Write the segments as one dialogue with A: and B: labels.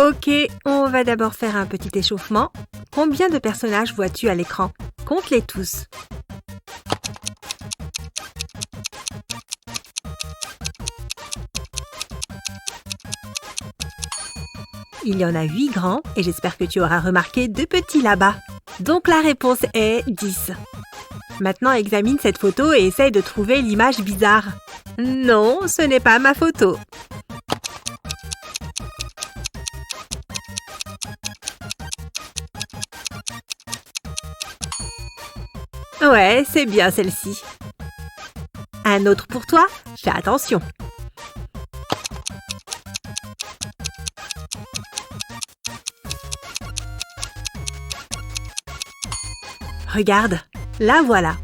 A: Ok, on va d'abord faire un petit échauffement. Combien de personnages vois-tu à l'écran? Compte-les tous. Il y en a 8 grands et j'espère que tu auras remarqué 2 petits là-bas. Donc la réponse est 10. Maintenant examine cette photo et essaye de trouver l'image bizarre. Non, ce n'est pas ma photo. Ouais, c'est bien celle-ci. Un autre pour toi? Fais attention. Regarde, la voilà.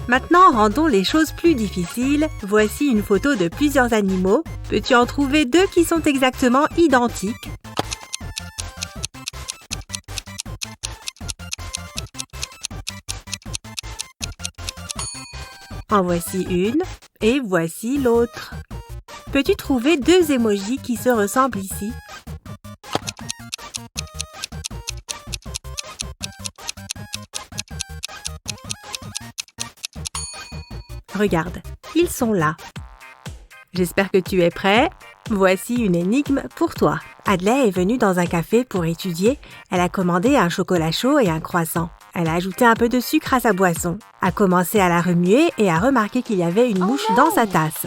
A: Maintenant, rendons les choses plus difficiles. Voici une photo de plusieurs animaux. Peux-tu en trouver 2 qui sont exactement identiques? En voici une et voici l'autre. Peux-tu trouver 2 émojis qui se ressemblent ici? Regarde, ils sont là. J'espère que tu es prêt. Voici une énigme pour toi. Adley est venue dans un café pour étudier. Elle a commandé un chocolat chaud et un croissant. Elle a ajouté un peu de sucre à sa boisson, a commencé à la remuer et a remarqué qu'il y avait une mouche dans sa tasse.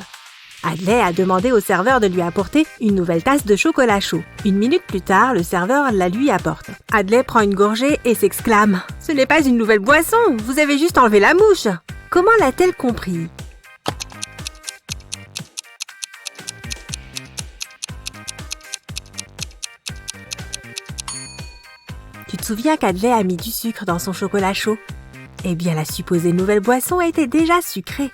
A: Adley a demandé au serveur de lui apporter une nouvelle tasse de chocolat chaud. 1 minute plus tard, le serveur la lui apporte. Adley prend une gorgée et s'exclame « Ce n'est pas une nouvelle boisson, vous avez juste enlevé la mouche !» Comment l'a-t-elle compris? Tu te souviens qu'Adley a mis du sucre dans son chocolat chaud? Eh bien, la supposée nouvelle boisson était déjà sucrée.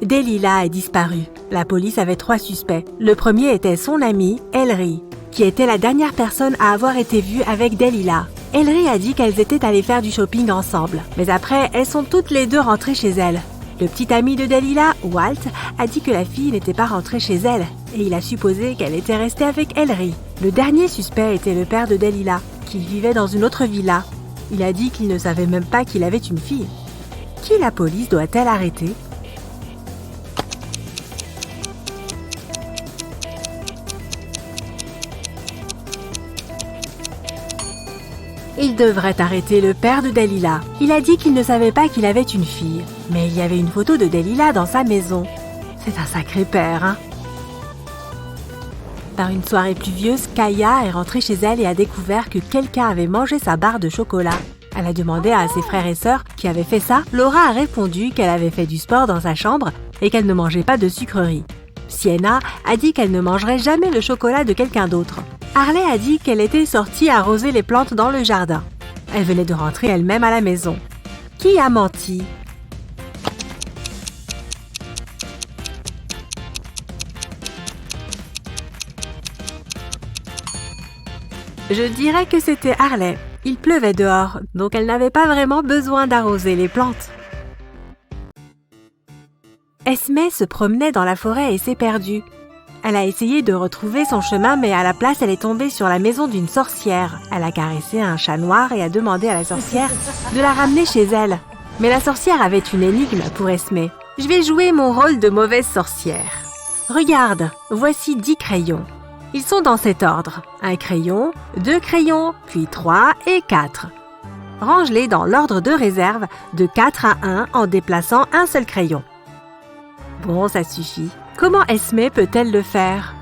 A: Delilah est disparue. La police avait 3 suspects. Le premier était son amie, Ellery, qui était la dernière personne à avoir été vue avec Delilah. Ellery a dit qu'elles étaient allées faire du shopping ensemble. Mais après, elles sont toutes les 2 rentrées chez elles. Le petit ami de Delilah, Walt, a dit que la fille n'était pas rentrée chez elle et il a supposé qu'elle était restée avec Ellery. Le dernier suspect était le père de Delilah, qui vivait dans une autre villa. Il a dit qu'il ne savait même pas qu'il avait une fille. Qui la police doit-elle arrêter? Il devrait arrêter le père de Delilah. Il a dit qu'il ne savait pas qu'il avait une fille. Mais il y avait une photo de Delilah dans sa maison. C'est un sacré père, hein? Par une soirée pluvieuse, Kaya est rentrée chez elle et a découvert que quelqu'un avait mangé sa barre de chocolat. Elle a demandé à ses frères et sœurs qui avaient fait ça. Laura a répondu qu'elle avait fait du sport dans sa chambre et qu'elle ne mangeait pas de sucreries. Sienna a dit qu'elle ne mangerait jamais le chocolat de quelqu'un d'autre. Harley a dit qu'elle était sortie arroser les plantes dans le jardin. Elle venait de rentrer elle-même à la maison. Qui a menti? Je dirais que c'était Harley. Il pleuvait dehors, donc elle n'avait pas vraiment besoin d'arroser les plantes. Esmée se promenait dans la forêt et s'est perdue. Elle a essayé de retrouver son chemin, mais à la place, elle est tombée sur la maison d'une sorcière. Elle a caressé un chat noir et a demandé à la sorcière de la ramener chez elle. Mais la sorcière avait une énigme pour Esmée. Je vais jouer mon rôle de mauvaise sorcière. Regarde, voici 10 crayons. Ils sont dans cet ordre. 1 crayon, 2 crayons, puis 3 et 4. Range-les dans l'ordre de réserve de 4 à 1 en déplaçant un seul crayon. Bon, ça suffit. Comment Esmée peut-elle le faire?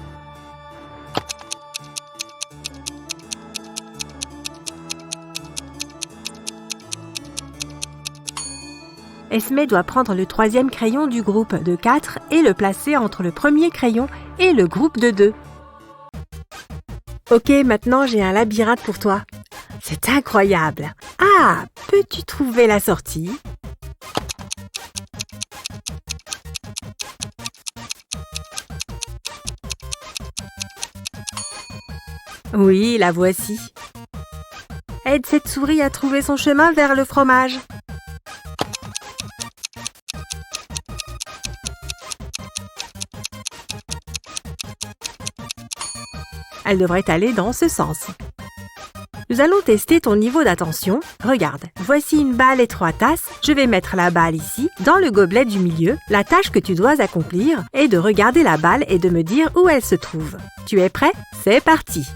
A: Esmée doit prendre le 3e crayon du groupe de 4 et le placer entre le premier crayon et le groupe de 2. Ok, maintenant j'ai un labyrinthe pour toi. C'est incroyable. Ah, peux-tu trouver la sortie? Oui, la voici. Aide cette souris à trouver son chemin vers le fromage. Elle devrait aller dans ce sens. Nous allons tester ton niveau d'attention. Regarde, voici une balle et 3 tasses. Je vais mettre la balle ici, dans le gobelet du milieu. La tâche que tu dois accomplir est de regarder la balle et de me dire où elle se trouve. Tu es prêt? C'est parti!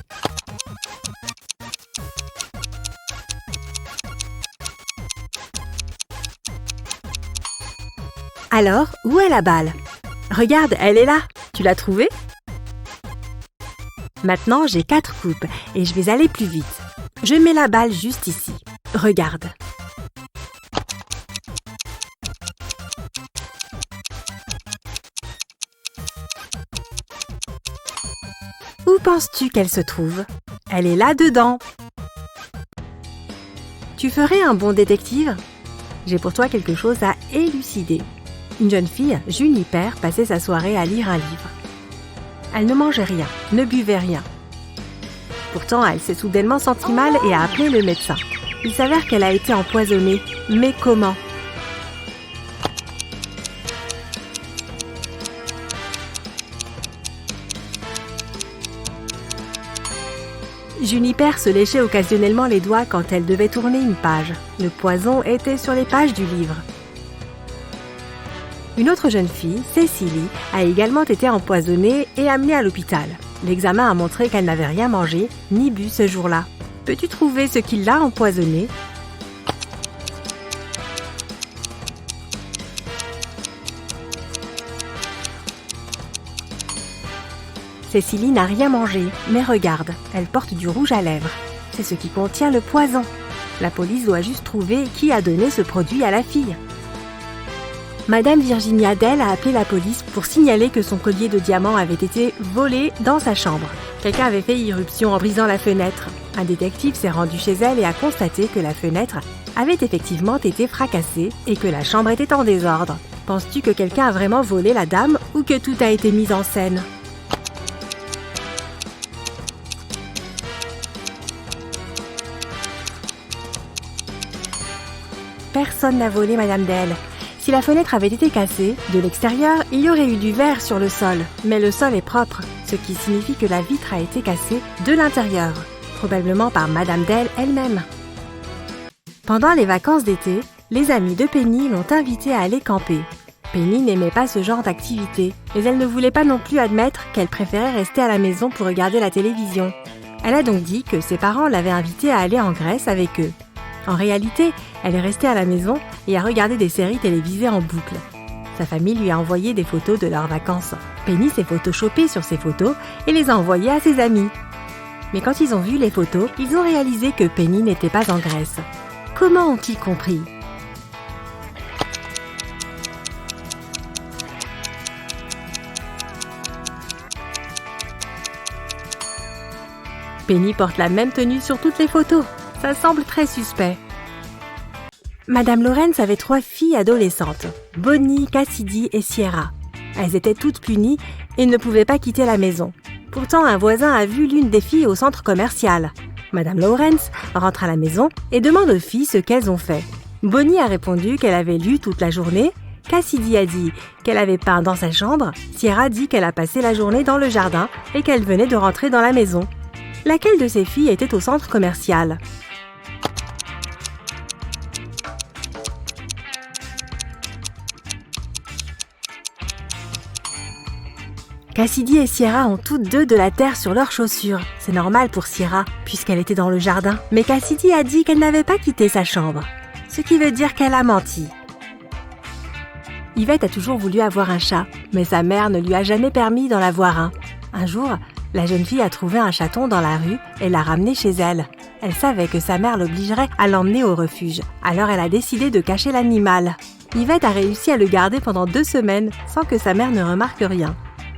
A: Alors, où est la balle? Regarde, elle est là. Tu l'as trouvée? Maintenant, j'ai 4 coupes et je vais aller plus vite. Je mets la balle juste ici. Regarde. Où penses-tu qu'elle se trouve? Elle est là-dedans. Tu ferais un bon détective? J'ai pour toi quelque chose à élucider. Une jeune fille, Juniper, passait sa soirée à lire un livre. Elle ne mangeait rien, ne buvait rien. Pourtant, elle s'est soudainement sentie mal et a appelé le médecin. Il s'avère qu'elle a été empoisonnée. Mais comment? Juniper se léchait occasionnellement les doigts quand elle devait tourner une page. Le poison était sur les pages du livre. Une autre jeune fille, Cécilie, a également été empoisonnée et amenée à l'hôpital. L'examen a montré qu'elle n'avait rien mangé ni bu ce jour-là. Peux-tu trouver ce qui l'a empoisonnée? Cécilie n'a rien mangé, mais regarde, elle porte du rouge à lèvres. C'est ce qui contient le poison. La police doit juste trouver qui a donné ce produit à la fille. Madame Virginia Dell a appelé la police pour signaler que son collier de diamants avait été volé dans sa chambre. Quelqu'un avait fait irruption en brisant la fenêtre. Un détective s'est rendu chez elle et a constaté que la fenêtre avait effectivement été fracassée et que la chambre était en désordre. Penses-tu que quelqu'un a vraiment volé la dame ou que tout a été mis en scène? Personne n'a volé Madame Dell. Si la fenêtre avait été cassée, de l'extérieur, il y aurait eu du verre sur le sol. Mais le sol est propre, ce qui signifie que la vitre a été cassée de l'intérieur, probablement par Madame Dell elle-même. Pendant les vacances d'été, les amis de Penny l'ont invitée à aller camper. Penny n'aimait pas ce genre d'activité, mais elle ne voulait pas non plus admettre qu'elle préférait rester à la maison pour regarder la télévision. Elle a donc dit que ses parents l'avaient invitée à aller en Grèce avec eux. En réalité, elle est restée à la maison et a regardé des séries télévisées en boucle. Sa famille lui a envoyé des photos de leurs vacances. Penny s'est photoshopée sur ces photos et les a envoyées à ses amis. Mais quand ils ont vu les photos, ils ont réalisé que Penny n'était pas en Grèce. Comment ont-ils compris? Penny porte la même tenue sur toutes les photos. Ça semble très suspect. Madame Lawrence avait 3 filles adolescentes, Bonnie, Cassidy et Sierra. Elles étaient toutes punies et ne pouvaient pas quitter la maison. Pourtant, un voisin a vu l'une des filles au centre commercial. Madame Lawrence rentre à la maison et demande aux filles ce qu'elles ont fait. Bonnie a répondu qu'elle avait lu toute la journée. Cassidy a dit qu'elle avait peint dans sa chambre. Sierra dit qu'elle a passé la journée dans le jardin et qu'elle venait de rentrer dans la maison. Laquelle de ces filles était au centre commercial? Cassidy et Sierra ont toutes deux de la terre sur leurs chaussures. C'est normal pour Sierra, puisqu'elle était dans le jardin. Mais Cassidy a dit qu'elle n'avait pas quitté sa chambre, ce qui veut dire qu'elle a menti. Yvette a toujours voulu avoir un chat, mais sa mère ne lui a jamais permis d'en avoir un. Un jour, la jeune fille a trouvé un chaton dans la rue et l'a ramené chez elle. Elle savait que sa mère l'obligerait à l'emmener au refuge, alors elle a décidé de cacher l'animal. Yvette a réussi à le garder pendant 2 semaines sans que sa mère ne remarque rien.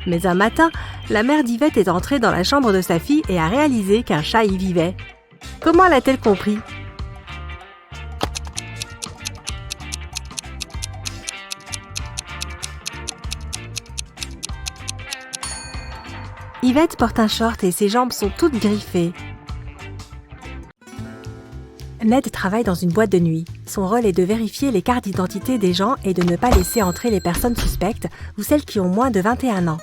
A: Mais un matin, la mère d'Yvette est entrée dans la chambre de sa fille et a réalisé qu'un chat y vivait. Comment l'a-t-elle compris? Yvette porte un short et ses jambes sont toutes griffées. Ned travaille dans une boîte de nuit. Son rôle est de vérifier les cartes d'identité des gens et de ne pas laisser entrer les personnes suspectes ou celles qui ont moins de 21 ans.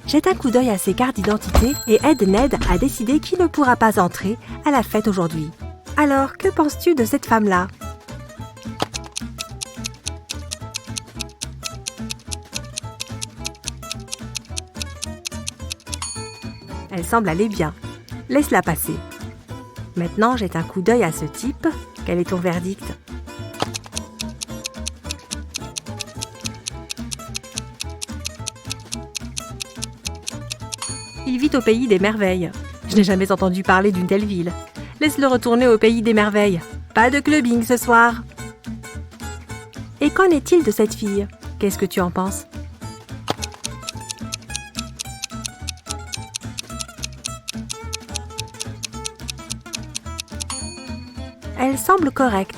A: jette un coup d'œil à ses cartes d'identité et aide Ned à décider qui ne pourra pas entrer à la fête aujourd'hui. Alors, que penses-tu de cette femme-là? Elle semble aller bien. Laisse-la passer. Maintenant, jette un coup d'œil à ce type. Quel est ton verdict? Il vit au pays des merveilles. Je n'ai jamais entendu parler d'une telle ville. Laisse-le retourner au pays des merveilles. Pas de clubbing ce soir. Et qu'en est-il de cette fille? Qu'est-ce que tu en penses? Elle semble correcte.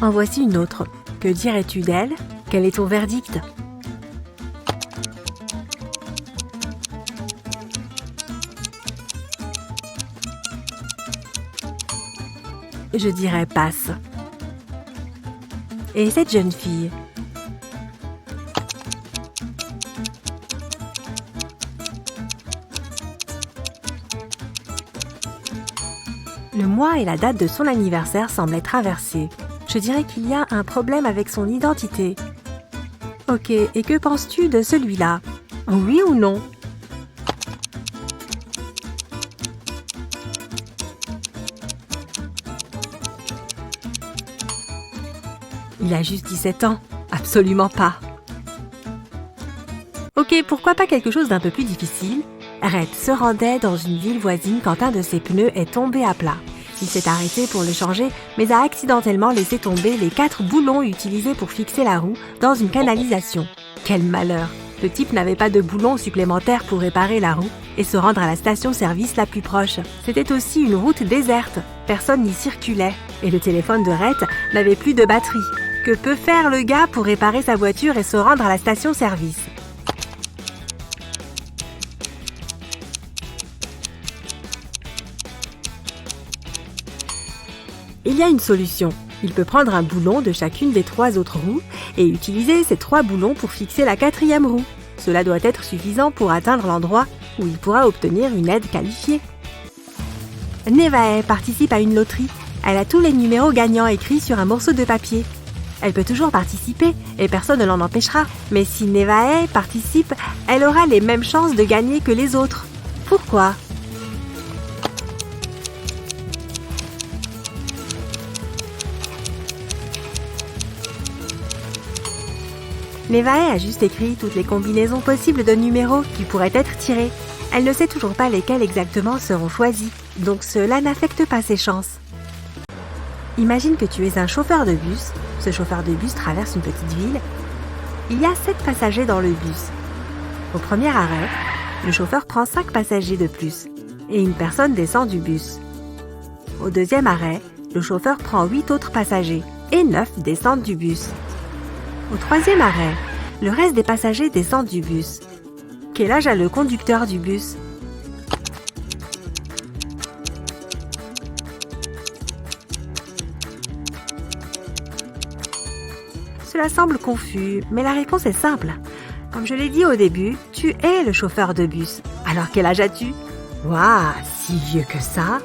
A: En voici une autre. Que dirais-tu d'elle? Quel est ton verdict? Je dirais passe. Et cette jeune fille? Le mois et la date de son anniversaire semblent être inversés. Je dirais qu'il y a un problème avec son identité. Ok, et que penses-tu de celui-là? Oui ou non? Il a juste 17 ans. Absolument pas. Ok, pourquoi pas quelque chose d'un peu plus difficile? Red se rendait dans une ville voisine quand un de ses pneus est tombé à plat. Il s'est arrêté pour le changer, mais a accidentellement laissé tomber les 4 boulons utilisés pour fixer la roue dans une canalisation. Quel malheur! Le type n'avait pas de boulons supplémentaires pour réparer la roue et se rendre à la station-service la plus proche. C'était aussi une route déserte. Personne n'y circulait. Et le téléphone de Red n'avait plus de batterie. Que peut faire le gars pour réparer sa voiture et se rendre à la station-service? Il y a une solution. Il peut prendre un boulon de chacune des 3 autres roues et utiliser ces 3 boulons pour fixer la 4e roue. Cela doit être suffisant pour atteindre l'endroit où il pourra obtenir une aide qualifiée. Nevaeh participe à une loterie. Elle a tous les numéros gagnants écrits sur un morceau de papier. Elle peut toujours participer et personne ne l'en empêchera. Mais si Nevaeh participe, elle aura les mêmes chances de gagner que les autres. Pourquoi? Nevaeh a juste écrit toutes les combinaisons possibles de numéros qui pourraient être tirés. Elle ne sait toujours pas lesquels exactement seront choisis, donc cela n'affecte pas ses chances. Imagine que tu es un chauffeur de bus. Ce chauffeur de bus traverse une petite ville. Il y a 7 passagers dans le bus. Au premier arrêt, le chauffeur prend 5 passagers de plus et une personne descend du bus. Au deuxième arrêt, le chauffeur prend 8 autres passagers et 9 descendent du bus. Au troisième arrêt, le reste des passagers descendent du bus. Quel âge a le conducteur du bus? Cela semble confus, mais la réponse est simple. Comme je l'ai dit au début, tu es le chauffeur de bus. Alors quel âge as-tu? Waouh, si vieux que ça?